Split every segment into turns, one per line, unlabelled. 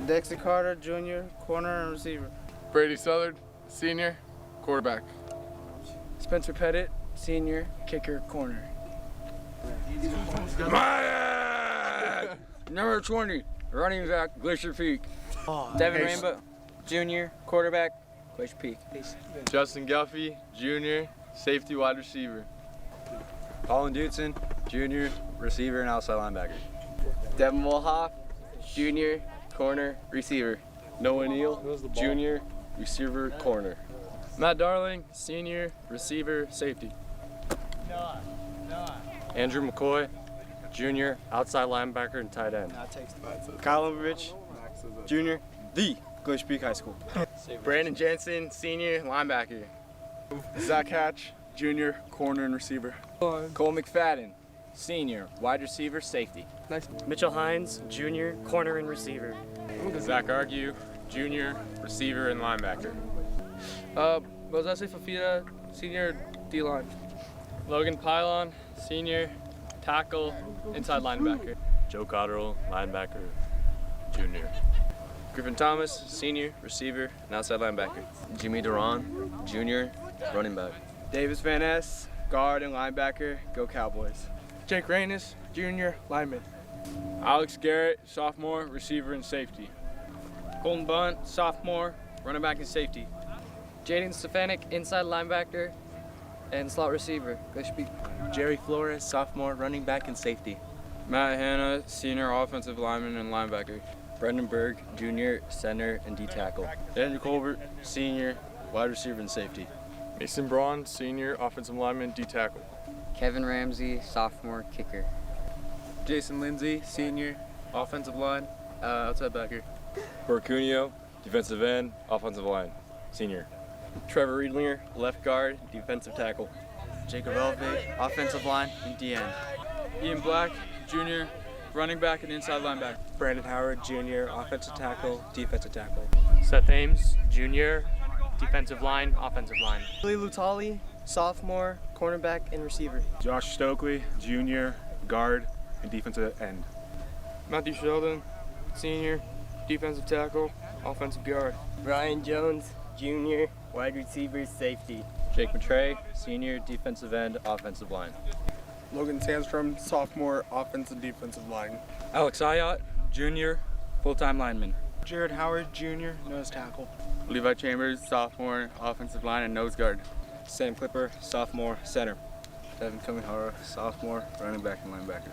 Dexter Carter, junior, corner and receiver.
Brady Southard, senior, quarterback.
Spencer Pettit, senior, kicker, corner.
Number 20, running back, Glacier Peak.
Devin Rainbow, junior, quarterback, Glacier Peak.
Justin Guffey, junior, safety wide receiver.
Colin Dutson, junior, receiver and outside linebacker.
Devin Wolhoff, junior, corner, receiver.
Noah Neal, junior, receiver, corner.
Matt Darling, senior, receiver, safety.
Andrew McCoy, junior, outside linebacker and tight end.
Kyle Overbridge, junior, the Glacier Peak High School.
Brandon Jensen, senior, linebacker.
Zach Hatch, junior, corner and receiver.
Cole McFadden, senior, wide receiver, safety.
Mitchell Hines, junior, corner and receiver.
Zach Argue, junior, receiver and linebacker.
Moses Fafita, senior, D-line.
Logan Pylon, senior, tackle, inside linebacker.
Joe Cotterill, linebacker, junior.
Griffin Thomas, senior, receiver, and outside linebacker.
Jimmy Duran, junior, running back.
Davis Van Ness, guard and linebacker, go Cowboys.
Jake Reynes, junior, lineman.
Alex Garrett, sophomore, receiver and safety.
Colton Bunt, sophomore, running back and safety. Jaden Stefanik, inside linebacker and slot receiver. Glacier Peak.
Jerry Flores, sophomore, running back and safety.
Matt Hanna, senior, offensive lineman and linebacker.
Brendan Berg, junior, center and D tackle.
Andrew Colbert, senior, wide receiver and safety.
Mason Braun, senior, offensive lineman, D tackle.
Kevin Ramsey, sophomore, kicker.
Jason Lindsay, senior, offensive line, outside backer.
Bercunio, defensive end, offensive line, senior.
Trevor Riedlinger, left guard, defensive tackle.
Jacob Elvig, offensive line and D end.
Ian Black, junior, running back and inside linebacker.
Brandon Howard, junior, offensive tackle, defensive tackle.
Seth Ames, junior, defensive line, offensive line.
Billy Lutali, sophomore, cornerback and receiver.
Josh Stokely, junior, guard and defensive end.
Matthew Sheldon, senior, defensive tackle, offensive guard.
Brian Jones, junior, wide receiver, safety.
Jake Matray, senior, defensive end, offensive line.
Logan Sandstrom, sophomore, offensive defensive line.
Alex Ayat, junior, full-time lineman.
Jared Howard, junior, nose tackle.
Levi Chambers, sophomore, offensive line and nose guard.
Sam Clipper, sophomore, center. Devin Kamihara, sophomore, running back and linebacker.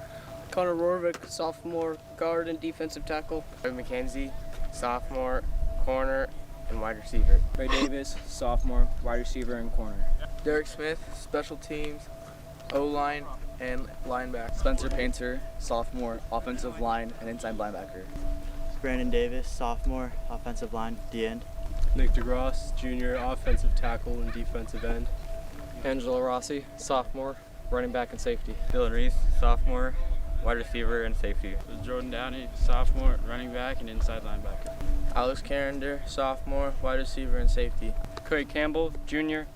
Connor Rorvik, sophomore, guard and defensive tackle.
Greg McKenzie, sophomore, corner and wide receiver.
Ray Davis, sophomore, wide receiver and corner.
Derek Smith, special teams, O-line and linebacker.
Spencer Painter, sophomore, offensive line and inside linebacker.
Brandon Davis, sophomore, offensive line, D end.
Nick DeGrosse, junior, offensive tackle and defensive end.
Angelo Rossi, sophomore, running back and safety.
Dylan Reese, sophomore, wide receiver and safety.
Jordan Downey, sophomore, running back and inside linebacker. Alex Carrender, sophomore, wide receiver and safety. Craig Campbell, junior,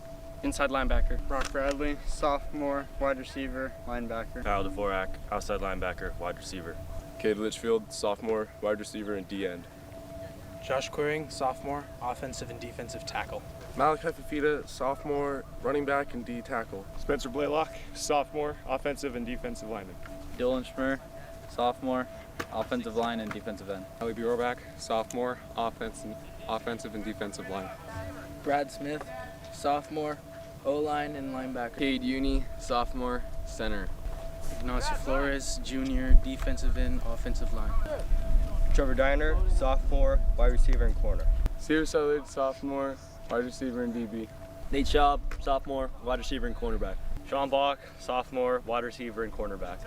inside linebacker.
Brock Bradley, sophomore, wide receiver, linebacker.
Kyle Dvorak, outside linebacker, wide receiver.
Cade Litchfield, sophomore, wide receiver and D end.
Josh Quiring, sophomore, offensive and defensive tackle.
Malachi Fafita, sophomore, running back and D tackle.
Spencer Blaylock, sophomore, offensive and defensive lineman.
Dylan Schmer, sophomore, offensive line and defensive end.
Ali Bjorback, sophomore, offensive and defensive line.
Brad Smith, sophomore, O-line and linebacker.
Cade Uni, sophomore, center.
Ignacio Flores, junior, defensive end, offensive line.
Trevor Diner, sophomore, wide receiver and corner.
Sears Southard, sophomore, wide receiver and DB.
Nate Schaub, sophomore, wide receiver and cornerback.
Sean Bach, sophomore, wide receiver and cornerback.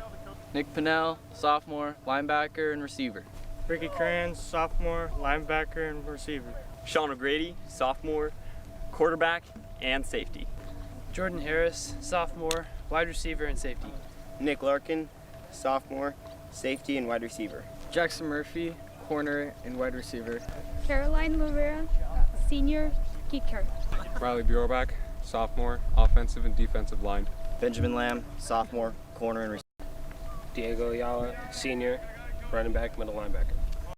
Nick Pinnell, sophomore, linebacker and receiver.
Ricky Kranz, sophomore, linebacker and receiver.
Sean O'Grady, sophomore, quarterback and safety.
Jordan Harris, sophomore, wide receiver and safety. Nick Larkin, sophomore, safety and wide receiver.
Jackson Murphy, corner and wide receiver.
Caroline Rivera, senior, kicker.
Riley Bjorback, sophomore, offensive and defensive line.
Benjamin Lamb, sophomore, corner and receiver.
Diego Ayala, senior, running back, middle linebacker.